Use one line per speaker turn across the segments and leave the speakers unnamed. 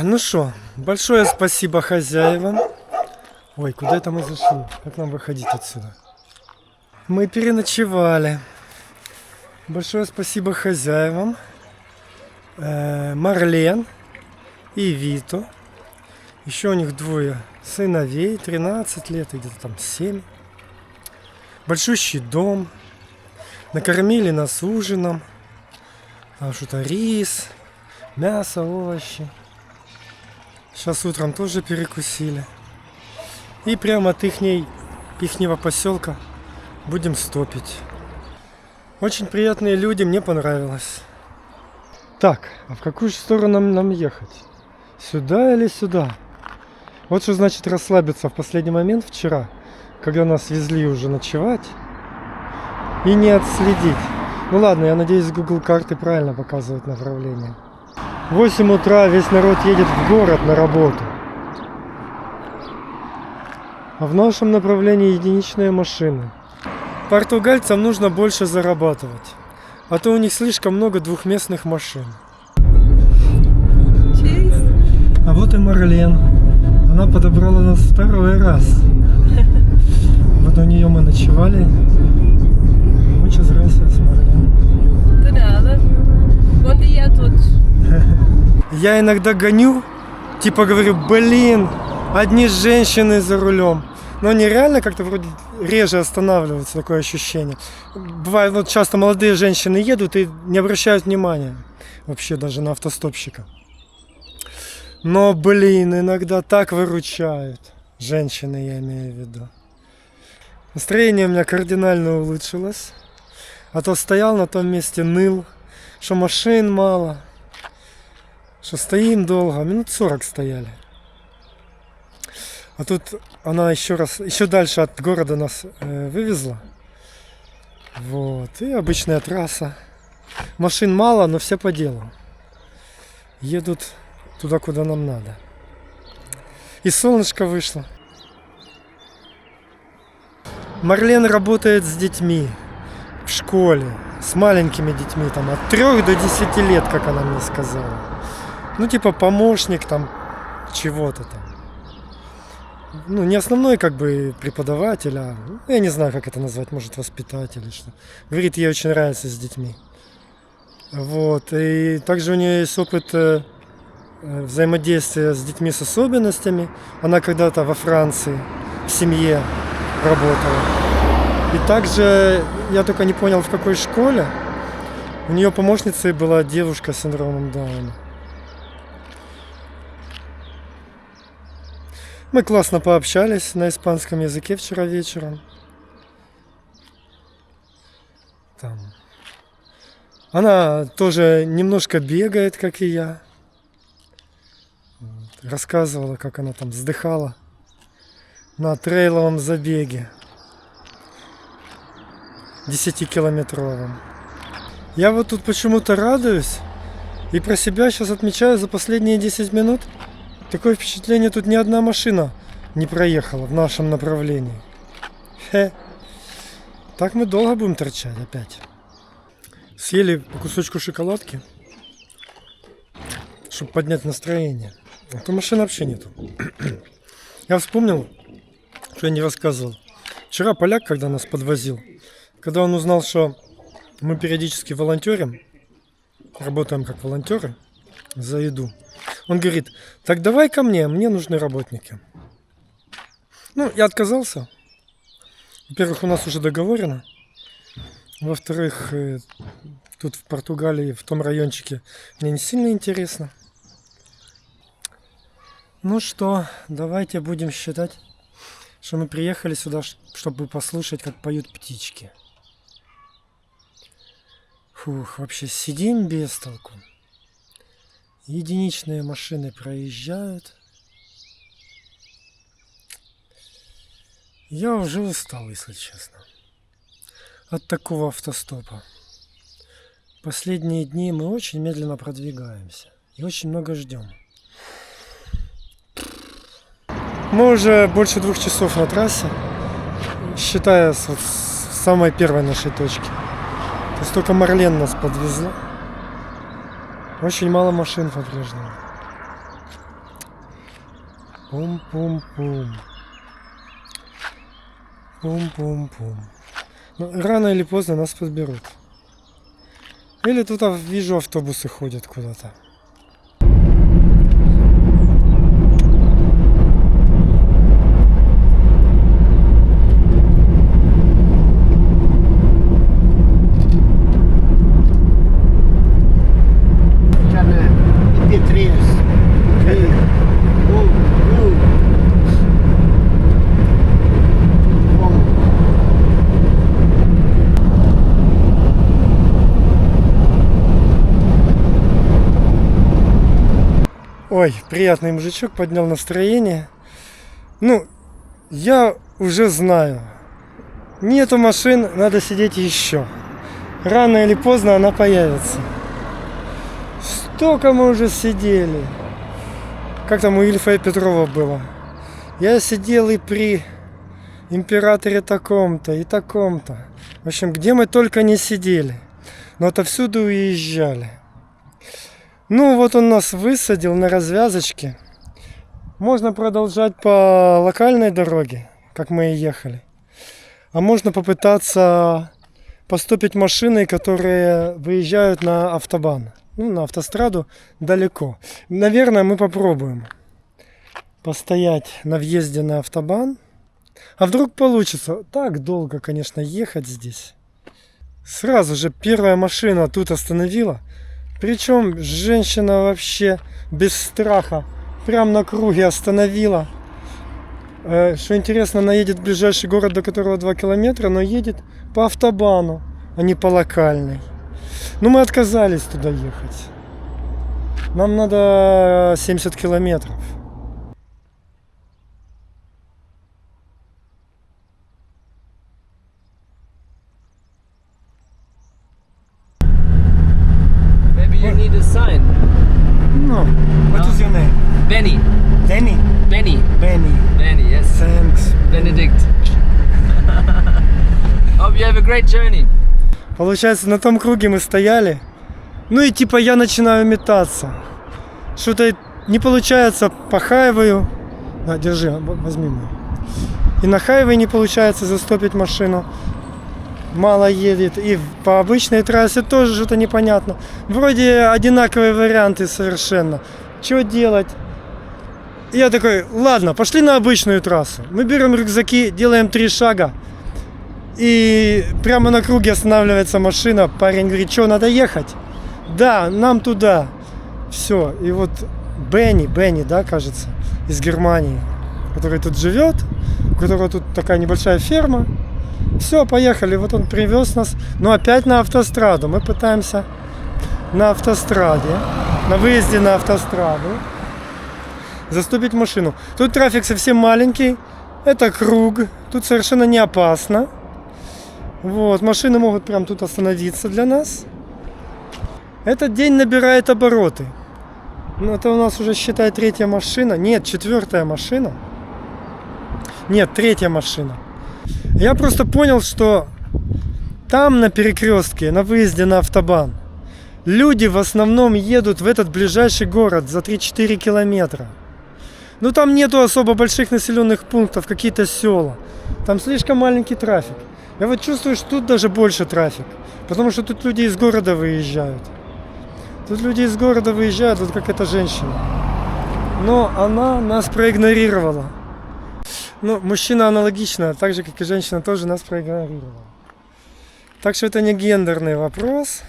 Ну что, большое спасибо хозяевам. Ой, куда это мы зашли? Как нам выходить отсюда? Мы переночевали. Большое спасибо хозяевам. Марлен и Вито. Еще у них двое сыновей, 13 лет и где-то там 7. Большущий дом. Накормили нас ужином. Там что-то рис, мясо, овощи. Сейчас утром тоже перекусили. И прямо от ихнего поселка будем стопить. Очень приятные люди, мне понравилось. Так, а в какую же сторону нам ехать? Сюда или сюда? Вот что значит расслабиться в последний момент вчера, когда нас везли уже ночевать, и не отследить. Ну ладно, я надеюсь, Google карты правильно показывают направление. В 8 утра весь народ едет в город на работу. А в нашем направлении единичные машины. Португальцам нужно больше зарабатывать, а то у них слишком много двухместных машин. А вот и Марлен. Она подобрала нас второй раз. Вот у нее мы ночевали. Muchas gracias, Марлен.
De nada. Bom dia a todos.
Я иногда гоню, типа говорю, блин, одни женщины за рулем. Но они реально как-то вроде реже останавливаются, такое ощущение. Бывает, вот часто молодые женщины едут и не обращают внимания вообще даже на автостопщика. Но, блин, иногда так выручают. Женщины, я имею в виду. Настроение у меня кардинально улучшилось. А то стоял на том месте, ныл, что машин мало, что стоим долго, минут 40 стояли. А тут она еще дальше от города нас вывезла. Вот, и обычная трасса. Машин мало, но все по делу. Едут туда, куда нам надо. И солнышко вышло. Марлен работает с детьми в школе, с маленькими детьми, там от 3 до 10 лет, как она мне сказала. Ну, типа помощник там чего-то там. Ну, не основной как бы преподаватель, а, я не знаю, как это назвать, может, воспитатель или что. Говорит, ей очень нравится с детьми. Вот, и также у нее есть опыт взаимодействия с детьми с особенностями. Она когда-то во Франции в семье работала. И также, я только не понял, в какой школе, у нее помощницей была девушка с синдромом Дауна. Мы классно пообщались на испанском языке вчера вечером. Там. Она тоже немножко бегает, как и я. Рассказывала, как она там вздыхала на трейловом забеге 10-километровом. Я вот тут почему-то радуюсь и про себя сейчас отмечаю за последние 10 минут. Такое впечатление, тут ни одна машина не проехала в нашем направлении. Так мы долго будем торчать опять. Съели по кусочку шоколадки, чтобы поднять настроение. А то машин вообще нету. Я вспомнил, что я не рассказывал. Вчера поляк, когда нас подвозил, когда он узнал, что мы периодически волонтерим, работаем как волонтеры за еду, он говорит, так давай ко мне нужны работники. Ну, я отказался. Во-первых, у нас уже договорено. Во-вторых, тут в Португалии, в том райончике, мне не сильно интересно. Ну что, давайте будем считать, что мы приехали сюда, чтобы послушать, как поют птички. Фух, вообще сидим без толку. Единичные машины проезжают. Я уже устал, если честно, от такого автостопа. Последние дни мы очень медленно продвигаемся и очень много ждем. Мы уже больше 2 часов на трассе, считая с самой первой нашей точки. То есть только Марлен нас подвезла. Очень мало машин по-прежнему. Пум-пум-пум. Пум-пум-пум. Ну, рано или поздно нас подберут. Или тут вижу, автобусы ходят куда-то. Ой, приятный мужичок, поднял настроение. Ну, я уже знаю. Нету машин, надо сидеть еще. Рано или поздно она появится. Столько мы уже сидели. Как там у Ильфа и Петрова было. Я сидел и при императоре таком-то и таком-то. В общем, где мы только не сидели. Но отовсюду уезжали. Ну вот он нас высадил на развязочке. Можно продолжать по локальной дороге, как мы и ехали. А можно попытаться поступить машины, которые выезжают на автобан. Ну, на автостраду далеко. Наверное, мы попробуем постоять на въезде на автобан. А вдруг получится? Так долго, конечно, ехать здесь. Сразу же первая машина тут остановила. Причем женщина вообще без страха прям на круге остановила. Что интересно, она едет в ближайший город, до которого 2 километра, но едет по автобану, а не по локальной. Но мы отказались туда ехать. Нам надо 70 километров.
You need a sign.
No. What is your name?
Benny.
Danny?
Benny.
Benny.
Benny, yes.
Thanks.
Benedict. Hope you have a great journey.
Получается, на том круге мы стояли. Ну и типа я начинаю метаться. Что-то не получается по хайвею. На, держи, возьми мой. И на хайвее не получается застопить машину. Мало едет. И по обычной трассе тоже что-то непонятно. Вроде одинаковые варианты совершенно. Что делать? Я такой, ладно, пошли на обычную трассу. Мы берем рюкзаки, делаем 3 шага. И прямо на круге останавливается машина. Парень говорит, что, надо ехать? Да, нам туда. Все. И вот Бенни, да, кажется, из Германии, который тут живет, у которого тут такая небольшая ферма. Все, поехали. Вот он привез нас. Но опять на автостраду. Мы пытаемся на автостраде, на выезде на автостраду заступить машину. Тут трафик совсем маленький. Это круг. Тут совершенно не опасно. Вот, машины могут прям тут остановиться для нас. Этот день набирает обороты. Ну, это у нас уже, считай, 3-я машина. Нет, 4-я машина. Нет, 3-я машина. Я просто понял, что там на перекрестке, на выезде на автобан, люди в основном едут в этот ближайший город за 3-4 километра. Ну там нету особо больших населенных пунктов, какие-то села. Там слишком маленький трафик. Я вот чувствую, что тут даже больше трафик. Потому что тут люди из города выезжают. Тут люди из города выезжают, вот как эта женщина. Но она нас проигнорировала. Ну, мужчина аналогично, так же, как и женщина, тоже нас проигнорировала. Так что это не гендерный вопрос.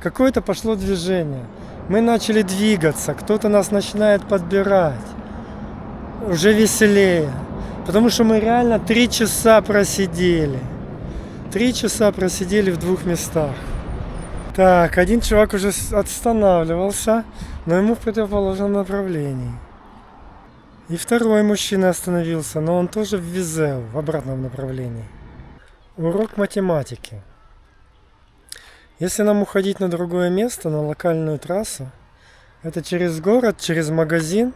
Какое-то пошло движение. Мы начали двигаться, кто-то нас начинает подбирать. Уже веселее. Потому что мы реально 3 часа просидели. 3 часа просидели в 2 местах. Так, один чувак уже останавливался, но ему в противоположном направлении. И второй мужчина остановился, но он тоже в Визеу, в обратном направлении. Урок математики. Если нам уходить на другое место, на локальную трассу, это через город, через магазин,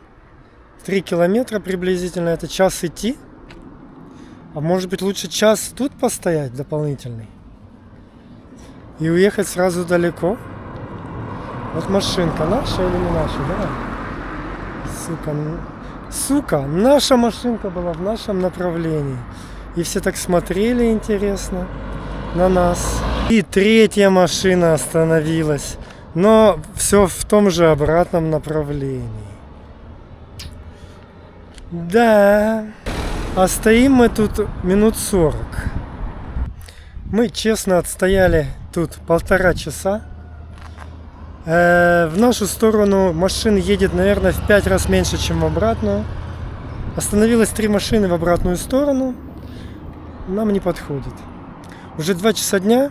3 километра приблизительно, это час идти. А может быть лучше час тут постоять дополнительный и уехать сразу далеко. Вот машинка наша или не наша, да? Сука, Сука, наша машинка была в нашем направлении. И все так смотрели интересно на нас. И третья машина остановилась. Но все в том же обратном направлении. Да. А стоим мы тут минут 40. Мы честно отстояли тут 1,5 часа. В нашу сторону машин едет, наверное, в 5 раз меньше, чем в обратную. Остановилось 3 машины в обратную сторону. Нам не подходит. Уже 2 часа дня.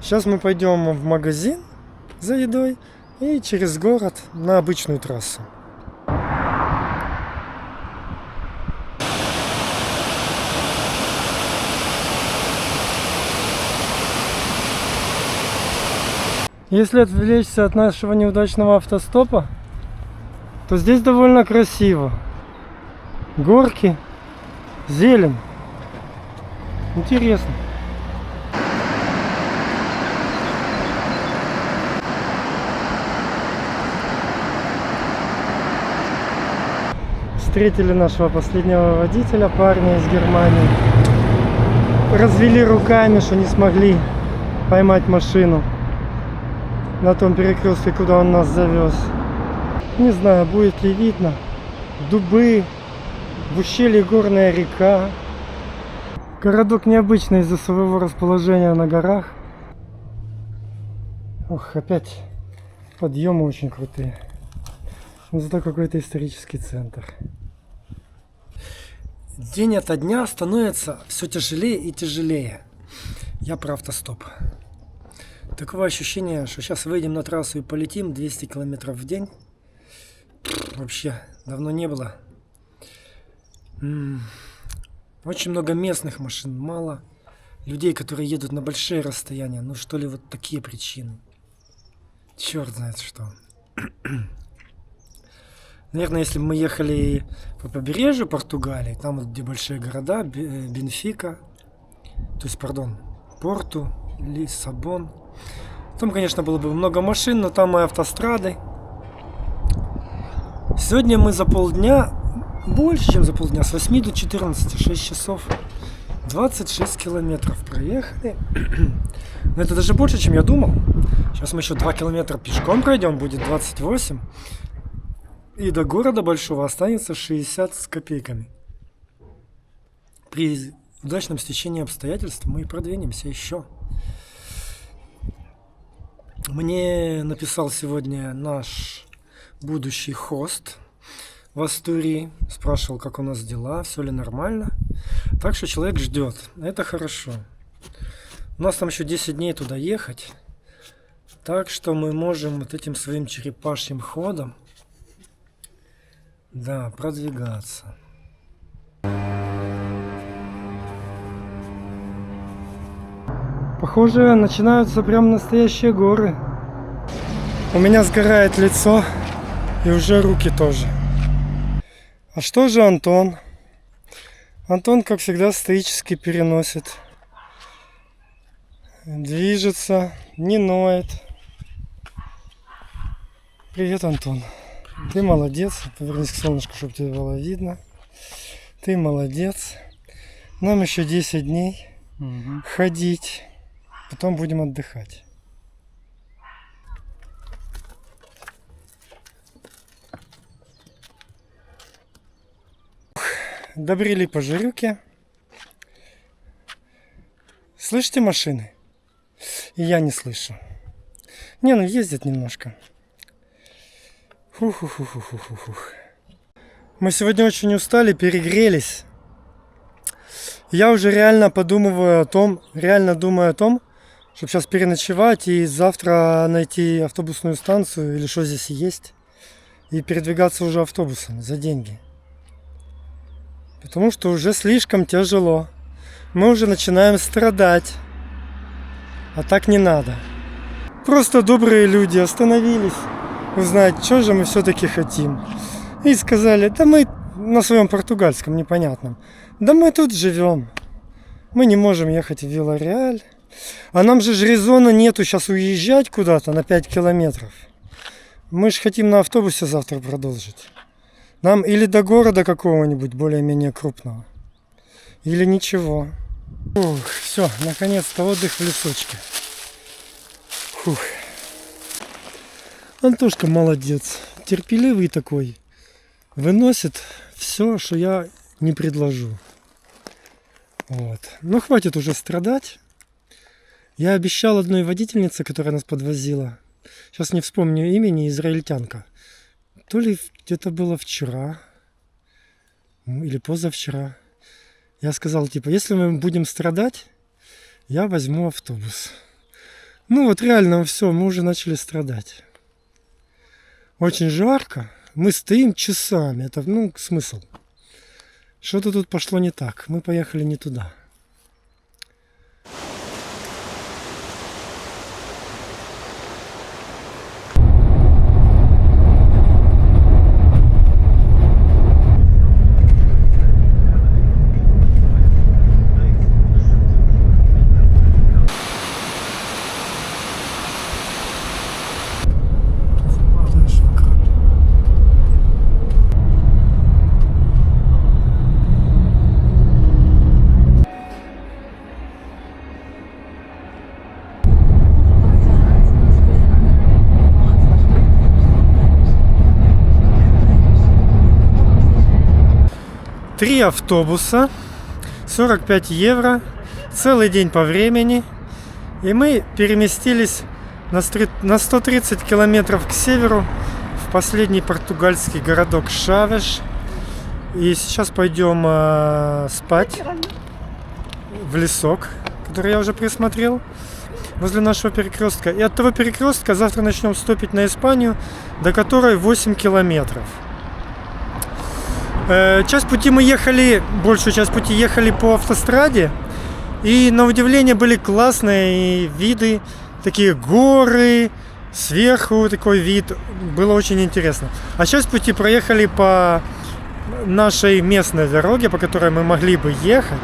Сейчас мы пойдем в магазин за едой и через город на обычную трассу. Если отвлечься от нашего неудачного автостопа, то здесь довольно красиво. Горки, зелень. Интересно. Встретили нашего последнего водителя, парня из Германии. Развели руками, что не смогли поймать машину на том перекрестке, куда он нас завез. Не знаю, будет ли видно. Дубы, в ущелье горная река. Городок необычный из-за своего расположения на горах. Ох, опять подъемы очень крутые. Но зато какой-то исторический центр. День ото дня становится все тяжелее и тяжелее. Я про автостоп. Такое ощущение, что сейчас выйдем на трассу и полетим 200 километров в день. Вообще давно не было. Очень много местных машин, мало людей, которые едут на большие расстояния. Ну что ли, вот такие причины. Черт знает что. Наверное, если бы мы ехали по побережью Португалии, там вот где большие города, Бенфика, то есть, Порту, Лиссабон, там, конечно, было бы много машин, но там и автострады. Сегодня мы за полдня, больше чем за полдня, с 8 до 14, 6 часов, 26 километров проехали. Но это даже больше, чем я думал. Сейчас мы еще 2 километра пешком пройдем, будет 28. И до города большого останется 60 с копейками. При удачном стечении обстоятельств мы продвинемся еще. Мне написал сегодня наш будущий хост в Астурии. Спрашивал, как у нас дела, все ли нормально. Так что человек ждет. Это хорошо. У нас там еще 10 дней туда ехать. Так что мы можем вот этим своим черепашьим ходом, да, продвигаться. Похоже, начинаются прям настоящие горы. У меня сгорает лицо и уже руки тоже. А что же Антон? Антон, как всегда, стоически переносит. Движется, не ноет. Привет, Антон. Ты молодец. Повернись к солнышку, чтобы тебе было видно. Ты молодец. Нам еще 10 дней ходить. Потом будем отдыхать. Добрели по Жирюке. Слышите машины? И я не слышу. Не, ну ездят немножко. Фух. Мы сегодня очень устали, перегрелись. Я уже реально думаю о том, чтобы сейчас переночевать и завтра найти автобусную станцию или что здесь есть. И передвигаться уже автобусом за деньги. Потому что уже слишком тяжело. Мы уже начинаем страдать. А так не надо. Просто добрые люди остановились узнать, что же мы все-таки хотим. И сказали, да мы на своем португальском непонятном. Да мы тут живем. Мы не можем ехать в Вила-Реаль. А нам же резона нету сейчас уезжать куда-то на 5 километров. Мы же хотим на автобусе завтра продолжить. Нам или до города какого-нибудь более-менее крупного, или ничего. Ух, все, наконец-то отдых в лесочке. Фух. Антошка молодец, терпеливый такой. Выносит все, что я не предложу. Вот. Но хватит уже страдать. Я обещал одной водительнице, которая нас подвозила, сейчас не вспомню имени, израильтянка. То ли где-то было вчера или позавчера. Я сказал, типа, если мы будем страдать, я возьму автобус. Ну вот реально все, мы уже начали страдать. Очень жарко. Мы стоим часами. Это, смысл. Что-то тут пошло не так. Мы поехали не туда. Три автобуса, 45 евро, целый день по времени. И мы переместились на 130 километров к северу в последний португальский городок Шавеш. И сейчас пойдем спать в лесок, который я уже присмотрел, возле нашего перекрестка. И от того перекрестка завтра начнем стопить на Испанию, до которой 8 километров. Часть пути мы ехали, большую часть пути ехали по автостраде. И на удивление были классные виды, такие горы, сверху такой вид. Было очень интересно. А часть пути проехали по нашей местной дороге, по которой мы могли бы ехать.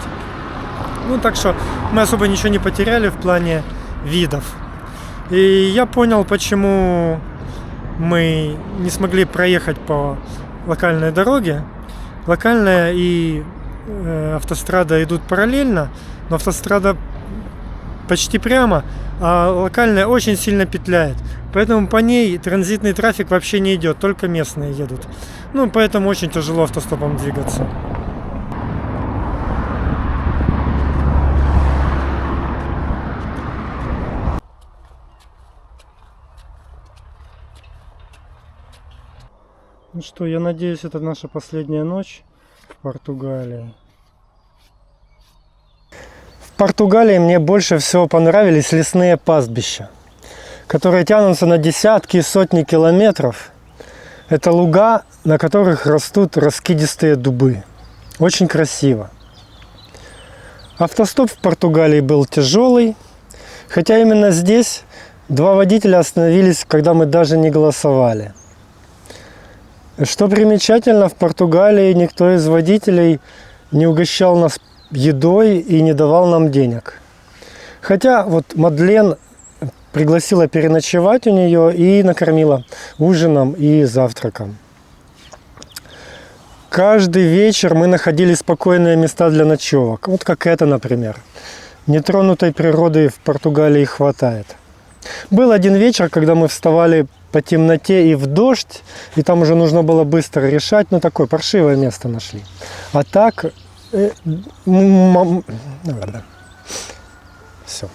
Так что мы особо ничего не потеряли в плане видов. И я понял, почему мы не смогли проехать по локальной дороге. Локальная и автострада идут параллельно, но автострада почти прямо, а локальная очень сильно петляет. Поэтому по ней транзитный трафик вообще не идет, только местные едут. Поэтому очень тяжело автостопом двигаться. Ну что, я надеюсь, это наша последняя ночь в Португалии. В Португалии мне больше всего понравились лесные пастбища, которые тянутся на десятки и сотни километров. Это луга, на которых растут раскидистые дубы. Очень красиво. Автостоп в Португалии был тяжелый, хотя именно здесь два водителя остановились, когда мы даже не голосовали. Что примечательно, в Португалии никто из водителей не угощал нас едой и не давал нам денег. Хотя вот Мадлен пригласила переночевать у нее и накормила ужином и завтраком. Каждый вечер мы находили спокойные места для ночевок. Вот как это, например. Нетронутой природы в Португалии хватает. Был один вечер, когда мы вставали по темноте и в дождь, и там уже нужно было быстро решать, такое паршивое место нашли. А так, все.